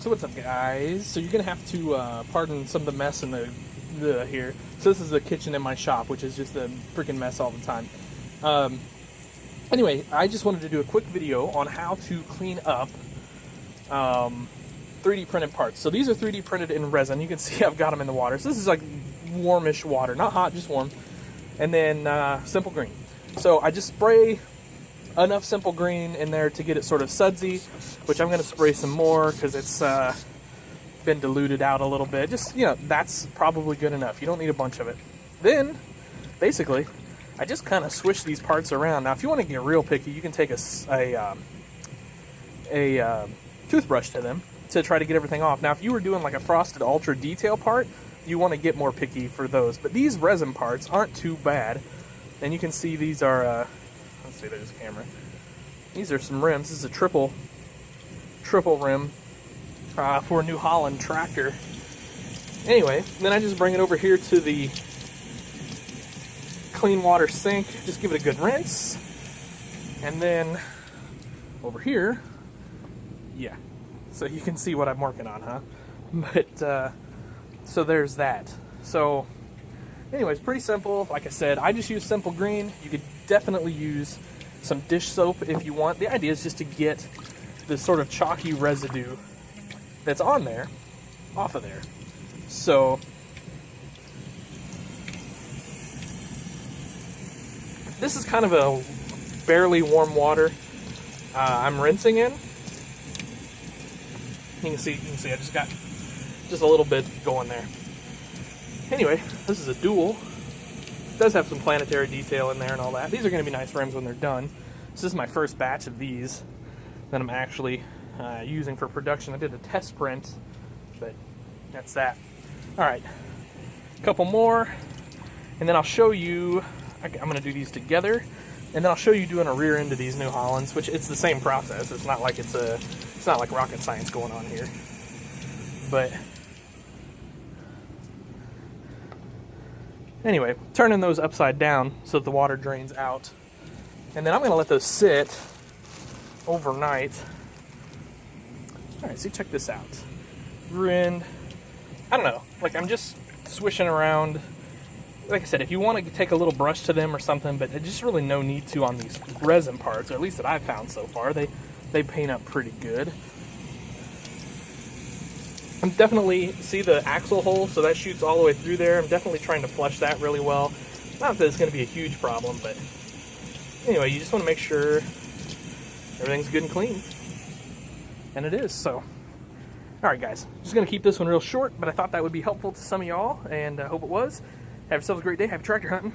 So what's up, guys? So you're gonna have to pardon some of the mess in the here. So this is the kitchen in my shop, which is just a freaking mess all the time. Anyway, I just wanted to do a quick video on how to clean up 3D printed parts. So these are 3D printed in resin. You can see I've got them in the water. So this is like warmish water, not hot, just warm. And then simple green. So I just spray enough simple green in there to get it sort of sudsy, which I'm going to spray some more because it's been diluted out a little bit. Just, you know, that's probably good enough. You don't need a bunch of it. Then, basically, I just kind of swish these parts around. Now, if you want to get real picky, you can take a toothbrush to them to try to get everything off. Now, if you were doing like a frosted ultra detail part, you want to get more picky for those. But these resin parts aren't too bad. And you can see these are... let's see, there's a camera. These are some rims. This is a triple rim for a New Holland tractor. Anyway, then I just bring it over here to the clean water sink. Just give it a good rinse. And then over here, yeah. So you can see what I'm working on, huh? But, so there's that. So, anyways, pretty simple. Like I said, I just use simple green. You could definitely use some dish soap if you want. The idea is just to get the sort of chalky residue that's on there off of there. So this is kind of a barely warm water I'm rinsing in. You can see I just got just a little bit going there. Anyway, this is a dual. It does have some planetary detail in there and all that. These are going to be nice rims when they're done. This is my first batch of these that I'm actually using for production. I did a test print, but that's that. Alright, a couple more, and then I'll show you, I'm going to do these together, and then I'll show you doing a rear end of these New Hollands, which it's the same process. It's not like it's not like rocket science going on here. But anyway, turning those upside down so that the water drains out. And then I'm going to let those sit overnight. Alright, so check this out. Rear end. I don't know. Like, I'm just swishing around. Like I said, if you want to take a little brush to them or something, but there's just really no need to on these resin parts, or at least that I've found so far. They paint up pretty good. I'm definitely, see the axle hole, so that shoots all the way through there. I'm definitely trying to flush that really well. Not that it's going to be a huge problem, but anyway, you just want to make sure everything's good and clean. And it is, so. Alright guys, just going to keep this one real short, but I thought that would be helpful to some of y'all, and I hope it was. Have yourselves a great day. Happy tractor hunting.